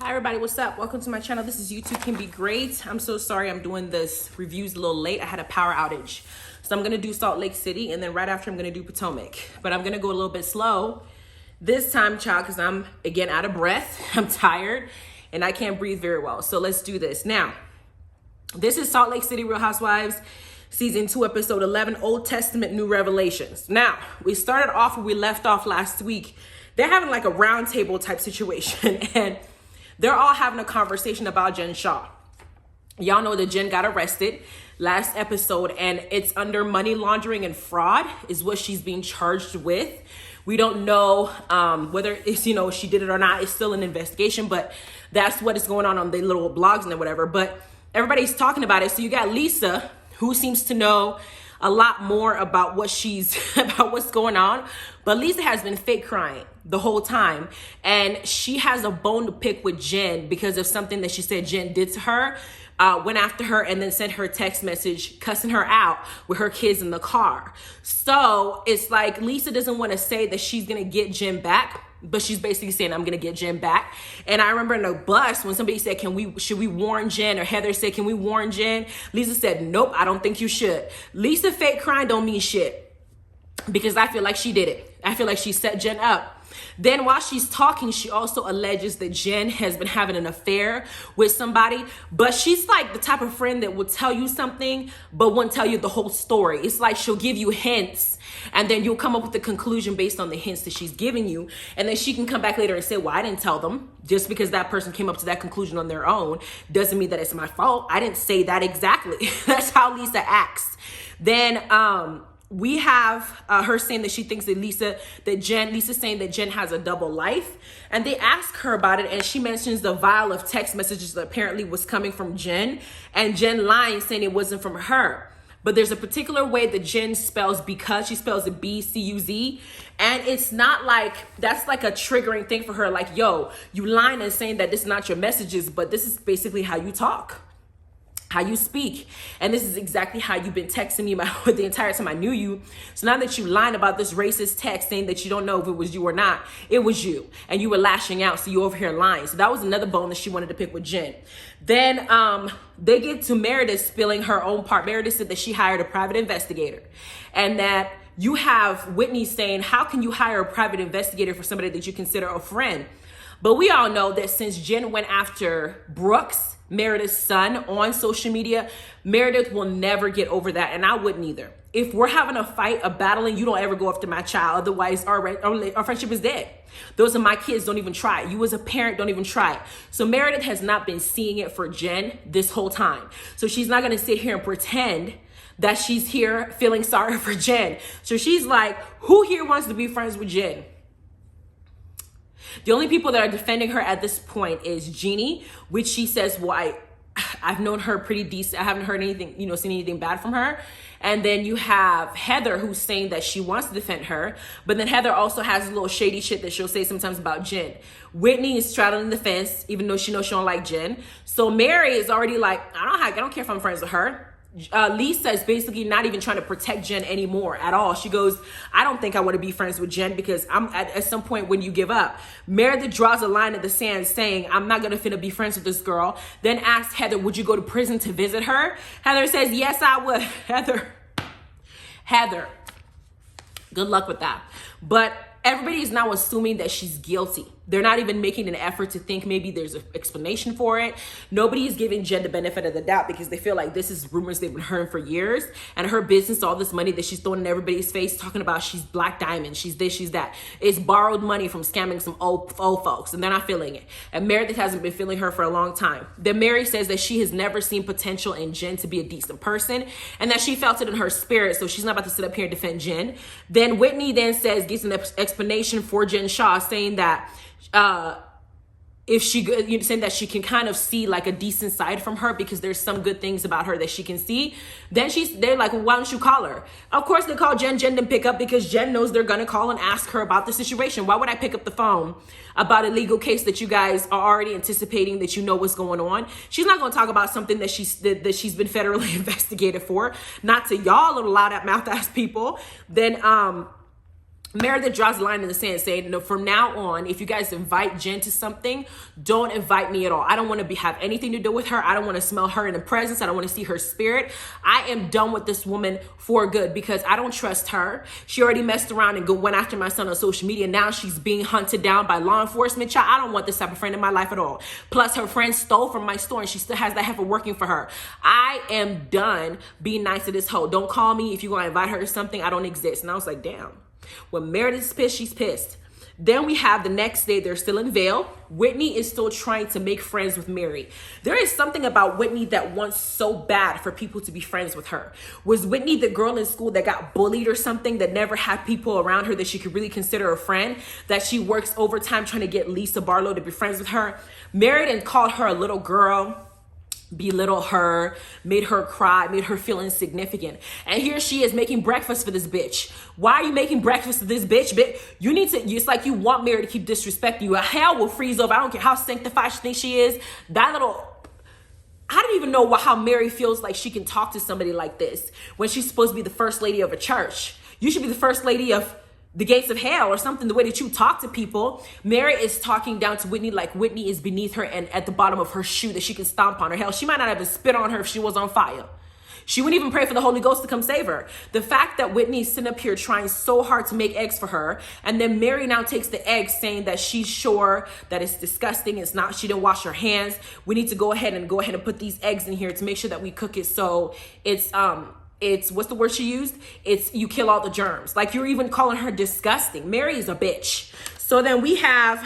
Hi everybody, what's up? Welcome to my channel. This is YouTube Can Be Great. I'm so sorry I'm doing this reviews a little late. I had a power outage. So I'm gonna do Salt Lake City and then right after I'm gonna do Potomac. But I'm gonna go a little bit slow this time, child, because I'm again out of breath. I'm tired and I can't breathe very well. So let's do this. Now, this is Salt Lake City Real Housewives Season 2, Episode 11, Old Testament, New Revelations. Now, we started off where we left off last week. They're having like a round table type situation and they're all having a conversation about Jen Shah. Y'all know that Jen got arrested last episode and it's under money laundering and fraud is what she's being charged with. We don't know whether it's, she did it or not. It's still an investigation, but that's what is going on the little blogs and whatever. But everybody's talking about it. So you got Lisa, who seems to know a lot more about what about what's going on. But Lisa has been fake crying the whole time. And she has a bone to pick with Jen because of something that she said Jen did to her. Went after her and then sent her a text message cussing her out with her kids in the car. So it's like Lisa doesn't want to say that she's going to get Jen back, but she's basically saying, I'm going to get Jen back. And I remember in the bus when somebody said, should we warn Jen? Or Heather said, can we warn Jen? Lisa said, nope, I don't think you should. Lisa fake crying don't mean shit because I feel like she did it. I feel like she set Jen up. Then while she's talking, she also alleges that Jen has been having an affair with somebody, but she's like the type of friend that will tell you something, but won't tell you the whole story. It's like she'll give you hints and then you'll come up with the conclusion based on the hints that she's giving you. And then she can come back later and say, well, I didn't tell them. Just because that person came up to that conclusion on their own doesn't mean that it's my fault. I didn't say that exactly. That's how Lisa acts. Then, we have her saying that she thinks that Lisa's saying that Jen has a double life. And they ask her about it and she mentions the vial of text messages that apparently was coming from Jen and Jen lying saying it wasn't from her. But there's a particular way that Jen spells because. She spells it B-C-U-Z. And it's not like, that's like a triggering thing for her. Like, yo, you lying and saying that this is not your messages, but this is basically how you talk, how you speak. And this is exactly how you've been texting me about the entire time I knew you. So now that you lying about this racist text saying that you don't know if it was you or not, it was you. And you were lashing out, so you over here lying. So that was another bone that she wanted to pick with Jen. Then they get to Meredith spilling her own part. Meredith said that she hired a private investigator. And that you have Whitney saying, how can you hire a private investigator for somebody that you consider a friend? But we all know that since Jen went after Brooks, Meredith's son, on social media, Meredith will never get over that, and I wouldn't either. If we're having a fight, a battling, you don't ever go after my child. Otherwise, our friendship is dead. Those are my kids. Don't even try it. You as a parent, don't even try it. So Meredith has not been seeing it for Jen this whole time. So she's not going to sit here and pretend that she's here feeling sorry for Jen. So she's like, who here wants to be friends with Jen? The only people that are defending her at this point is Jeannie, which she says, well, I've known her pretty decent. I haven't heard anything, seen anything bad from her. And then you have Heather, who's saying that she wants to defend her. But then Heather also has a little shady shit that she'll say sometimes about Jen. Whitney is straddling the fence, even though she knows she don't like Jen. So Mary is already like, I don't care if I'm friends with her. Lisa is basically not even trying to protect Jen anymore at all. She goes, I don't think I want to be friends with Jen because I'm at some point when you give up. Meredith draws a line in the sand saying, I'm not going to finna be friends with this girl. Then asks Heather, would you go to prison to visit her? Heather says, yes, I would. Heather, good luck with that. But everybody is now assuming that she's guilty. They're not even making an effort to think maybe there's an explanation for it. Nobody is giving Jen the benefit of the doubt because they feel like this is rumors they've been hearing for years. And her business, all this money that she's throwing in everybody's face, talking about she's Black Diamond, she's this, she's that. It's borrowed money from scamming some old folks, and they're not feeling it. And Meredith hasn't been feeling her for a long time. Then Mary says that she has never seen potential in Jen to be a decent person, and that she felt it in her spirit, so she's not about to sit up here and defend Jen. Then Whitney then gives an explanation for Jen Shah, saying that if saying that she can kind of see like a decent side from her because there's some good things about her that she can see. Then they're like, well, why don't you call her? Of course they call Jen. Jen didn't pick up because Jen knows they're gonna call and ask her about the situation. Why would I pick up the phone about a legal case that you guys are already anticipating that you know what's going on? She's not gonna talk about something that she's been federally investigated for. Not to y'all little loud mouth ass people. Then Meredith draws a line in the sand saying, no, from now on, if you guys invite Jen to something, don't invite me at all. I don't want to have anything to do with her. I don't want to smell her in the presence. I don't want to see her spirit. I am done with this woman for good because I don't trust her. She already messed around and went after my son on social media. Now she's being hunted down by law enforcement. Child, I don't want this type of friend in my life at all. Plus, her friend stole from my store and she still has that heifer working for her. I am done being nice to this hoe. Don't call me if you're going to invite her to something. I don't exist. And I was like, damn. When Meredith's pissed, she's pissed. Then we have the next day, they're still in Vail. Whitney is still trying to make friends with Mary. There is something about Whitney that wants so bad for people to be friends with her. Was Whitney the girl in school that got bullied or something, that never had people around her that she could really consider a friend, that she works overtime trying to get Lisa Barlow to be friends with her? Meredith called her a little girl, belittle her, made her cry, made her feel insignificant. And here she is making breakfast for this bitch. Why are you making breakfast for this bitch? You need to, it's like you want Mary to keep disrespecting you. Hell will freeze over. I don't care how sanctified she thinks she is. That little, I don't even know how Mary feels like she can talk to somebody like this when she's supposed to be the first lady of a church. You should be the first lady of the gates of hell or something, the way that you talk to people. Mary is talking down to Whitney like Whitney is beneath her and at the bottom of her shoe that she can stomp on her. Hell, she might not even spit on her if she was on fire. She wouldn't even pray for the Holy Ghost to come save her. The fact that Whitney is sitting up here trying so hard to make eggs for her, and then Mary now takes the eggs saying that she's sure that it's disgusting, it's not, she didn't wash her hands. We need to go ahead and put these eggs in here to make sure that we cook it so it's what's the word she used? It's you kill all the germs. Like, you're even calling her disgusting. Mary is a bitch. So then we have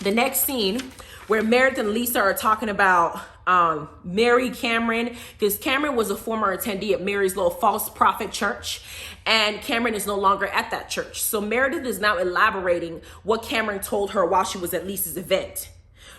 the next scene where Meredith and Lisa are talking about Mary Cameron, because Cameron was a former attendee at Mary's little false prophet church, and Cameron is no longer at that church. So Meredith is now elaborating what Cameron told her while she was at Lisa's event.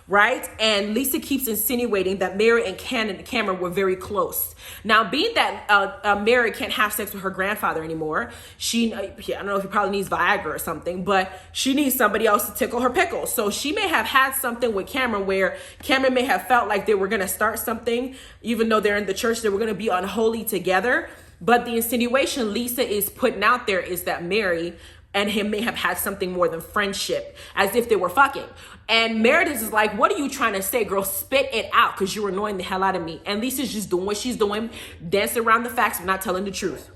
Right? And Lisa keeps insinuating that Mary and Cameron were very close. Now, being that Mary can't have sex with her grandfather anymore, I don't know if he probably needs Viagra or something, but she needs somebody else to tickle her pickles. So she may have had something with Cameron where Cameron may have felt like they were going to start something, even though they're in the church, they were going to be unholy together. But the insinuation Lisa is putting out there is that Mary and him may have had something more than friendship, as if they were fucking. And Meredith is like, what are you trying to say, girl? Spit it out, because you're annoying the hell out of me. And Lisa's just doing what she's doing, dancing around the facts, but not telling the truth.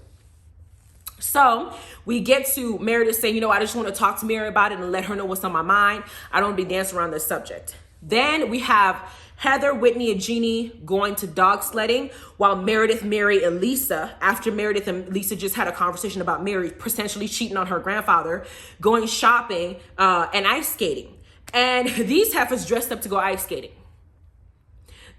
So we get to Meredith saying, I just want to talk to Mary about it and let her know what's on my mind. I don't be dancing around this subject. Then we have Heather, Whitney, and Jeannie going to dog sledding, while Meredith, Mary, and Lisa, after Meredith and Lisa just had a conversation about Mary potentially cheating on her grandfather, going shopping and ice skating. And these heifers dressed up to go ice skating.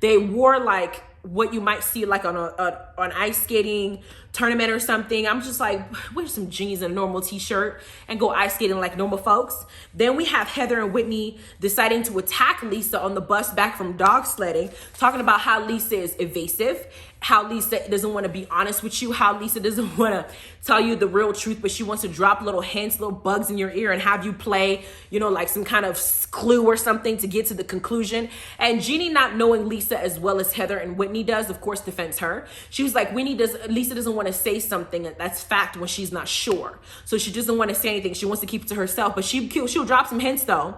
They wore like what you might see like on an ice skating tournament or something. I'm just like, wear some jeans and a normal t-shirt and go ice skating like normal folks. Then we have Heather and Whitney deciding to attack Lisa on the bus back from dog sledding, talking about how Lisa is evasive, how Lisa doesn't want to be honest with you, how Lisa doesn't want to tell you the real truth, but she wants to drop little hints, little bugs in your ear and have you play, like some kind of clue or something to get to the conclusion. And Jeannie, not knowing Lisa as well as Heather and Whitney does, of course, defends her. She was like, Lisa doesn't want to say something that's fact when she's not sure. So she doesn't want to say anything. She wants to keep it to herself, but she'll drop some hints though.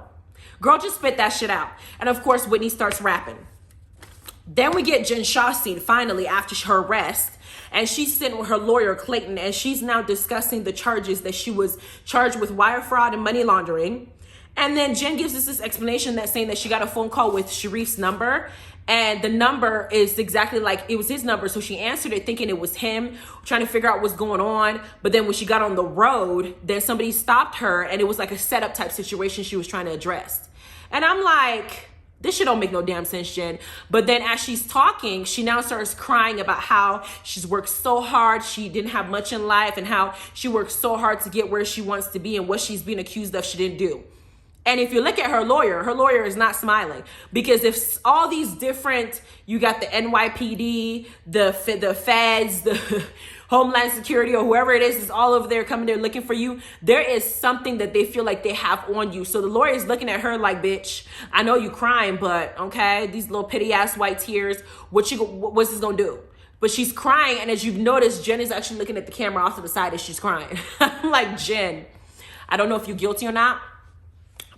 Girl, just spit that shit out. And of course, Whitney starts rapping. Then we get Jen Shah's scene finally after her arrest, and she's sitting with her lawyer Clayton, and she's now discussing the charges that she was charged with: wire fraud and money laundering. And then Jen gives us this explanation that's saying that she got a phone call with Sharif's number, and the number is exactly like it was his number. So she answered it thinking it was him, trying to figure out what's going on. But then when she got on the road, then somebody stopped her, and it was like a setup type situation she was trying to address. And I'm like, this shit don't make no damn sense, Jen. But then as she's talking, she now starts crying about how she's worked so hard, she didn't have much in life, and how she worked so hard to get where she wants to be, and what she's being accused of she didn't do. And if you look at her lawyer is not smiling, because if all these different, you got the NYPD, the feds, the Homeland Security, or whoever it is all over there coming there looking for you, there is something that they feel like they have on you. So the lawyer is looking at her like, bitch, I know you crying, but okay, these little pity ass white tears, what's this gonna do? but she's crying. And as you've noticed, Jen is actually looking at the camera off to the side as she's crying. I'm like, Jen, I don't know if you're guilty or not,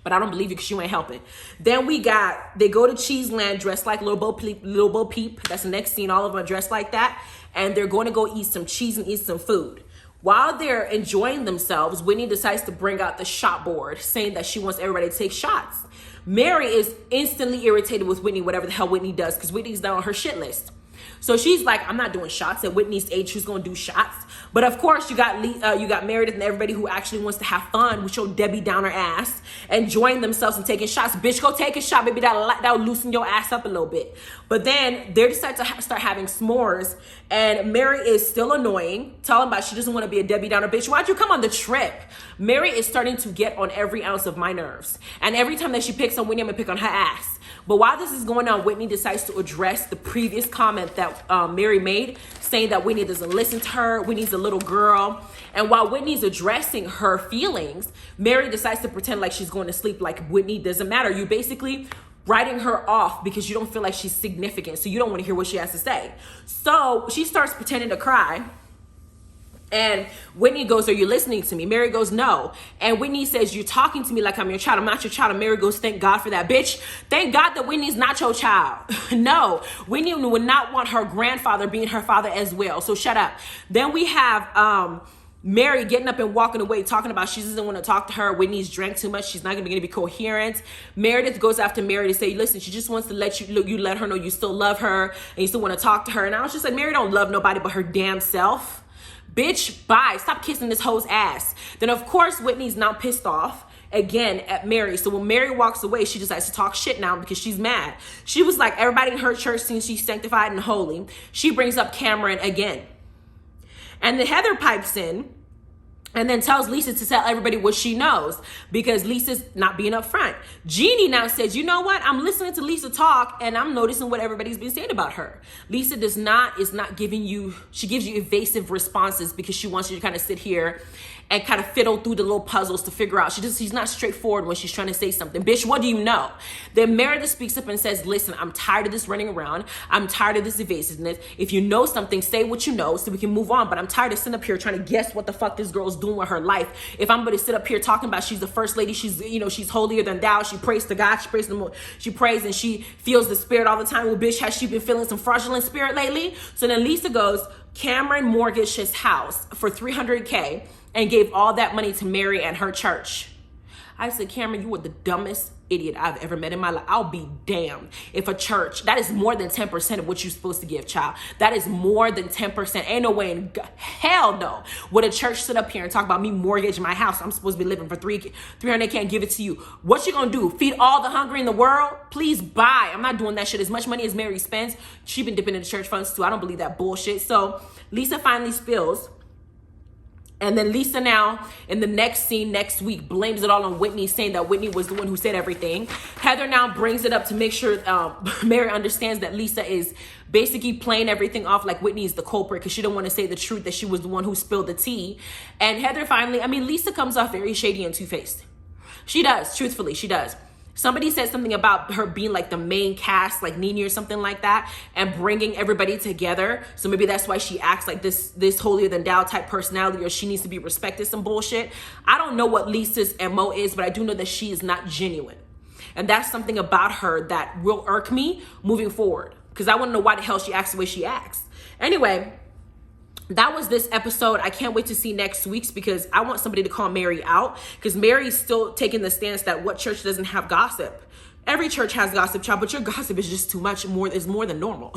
but I don't believe you because you ain't helping. Then they go to Cheeseland dressed like Lil Bo Peep. That's the next scene. All of them are dressed like that. And they're going to go eat some cheese and eat some food. While they're enjoying themselves, Whitney decides to bring out the shot board, saying that she wants everybody to take shots. Mary is instantly irritated with Whitney, whatever the hell Whitney does, because Whitney's down on her shit list. So she's like, I'm not doing shots. At Whitney's age, who's going to do shots? But of course, you got Meredith and everybody who actually wants to have fun with your Debbie Downer ass, enjoying themselves and taking shots. Bitch, go take a shot. Maybe that'll loosen your ass up a little bit. But then they decide to start having s'mores. And Mary is still annoying, telling about she doesn't want to be a Debbie Downer. Bitch, why'd you come on the trip? Mary is starting to get on every ounce of my nerves. And every time that she picks on Whitney, I'm going to pick on her ass. But while this is going on, Whitney decides to address the previous comment that Mary made, saying that Whitney doesn't listen to her. Whitney's a little girl. And while Whitney's addressing her feelings, Mary decides to pretend like she's going to sleep, like Whitney doesn't matter. You basically writing her off because you don't feel like she's significant. So you don't want to hear what she has to say. So she starts pretending to cry. And Whitney goes, are you listening to me? Mary goes, no. And Whitney says, you're talking to me like I'm your child. I'm not your child. And Mary goes, thank God for that. Bitch, thank God that Whitney's not your child. No, Whitney would not want her grandfather being her father as well. So shut up. Then we have Mary getting up and walking away, talking about she doesn't want to talk to her. Whitney's drank too much. She's not going to be coherent. Meredith goes after Mary to say, listen, she just wants to let you let her know you still love her and you still want to talk to her. And I was just like, Mary don't love nobody but her damn self. Bitch, bye. Stop kissing this hoe's ass. Then, of course, Whitney's now pissed off again at Mary. So when Mary walks away, she decides to talk shit now because she's mad. She was like, everybody in her church thinks she's sanctified and holy. She brings up Cameron again. And then Heather pipes in and then tells Lisa to tell everybody what she knows because Lisa's not being upfront. Jeannie now says, you know what? I'm listening to Lisa talk and I'm noticing what everybody's been saying about her. Lisa is not giving you, she gives you evasive responses because she wants you to kind of sit here and kind of fiddle through the little puzzles to figure out. She's not straightforward when she's trying to say something. Bitch, what do you know? Then Meredith speaks up and says, listen, I'm tired of this running around. I'm tired of this evasiveness. If you know something, say what you know so we can move on. But I'm tired of sitting up here trying to guess what the fuck this girl's doing with her life. If I'm going to sit up here talking about she's the first lady, she's holier than thou. She prays to God. She prays and she feels the spirit all the time. Well, bitch, has she been feeling some fraudulent spirit lately? So then Lisa goes, Cameron mortgaged his house for $300K and gave all that money to Mary and her church. I said, Cameron, you were the dumbest idiot I've ever met in my life. I'll be damned if a church, that is more than 10% of what you're supposed to give, child. That is more than 10%. Ain't no way in hell no would a church sit up here and talk about me mortgaging my house. I'm supposed to be living for $300K and give it to you. What you gonna do? Feed all the hungry in the world? Please buy. I'm not doing that shit. As much money as Mary spends, she been dipping into church funds too. I don't believe that bullshit. So Lisa finally spills. And then Lisa now, in the next scene next week, blames it all on Whitney, saying that Whitney was the one who said everything. Heather now brings it up to make sure Mary understands that Lisa is basically playing everything off like Whitney is the culprit because she don't want to say the truth that she was the one who spilled the tea. And Heather finally, Lisa comes off very shady and two-faced. She does, truthfully, she does. Somebody said something about her being like the main cast, like Nene or something like that, and bringing everybody together. So maybe that's why she acts like this holier than thou type personality, or she needs to be respected, some bullshit. I don't know what Lisa's MO is, but I do know that she is not genuine. And that's something about her that will irk me moving forward, because I want to know why the hell she acts the way she acts. Anyway, that was this episode. I can't wait to see next week's because I want somebody to call Mary out, because Mary's still taking the stance that what church doesn't have gossip? Every church has gossip, child, but your gossip is just too much, is more than normal.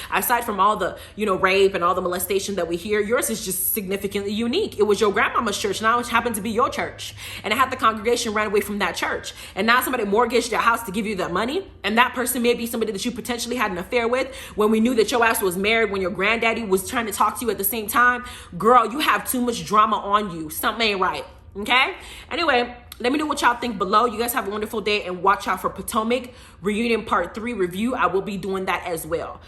Aside from all the, rape and all the molestation that we hear, yours is just significantly unique. It was your grandmama's church, now it happened to be your church. And half the congregation ran away from that church. And now somebody mortgaged your house to give you that money. And that person may be somebody that you potentially had an affair with when we knew that your ass was married, when your granddaddy was trying to talk to you at the same time. Girl, you have too much drama on you. Something ain't right, okay? Anyway, let me know what y'all think below. You guys have a wonderful day and watch out for Potomac Reunion Part 3 review. I will be doing that as well.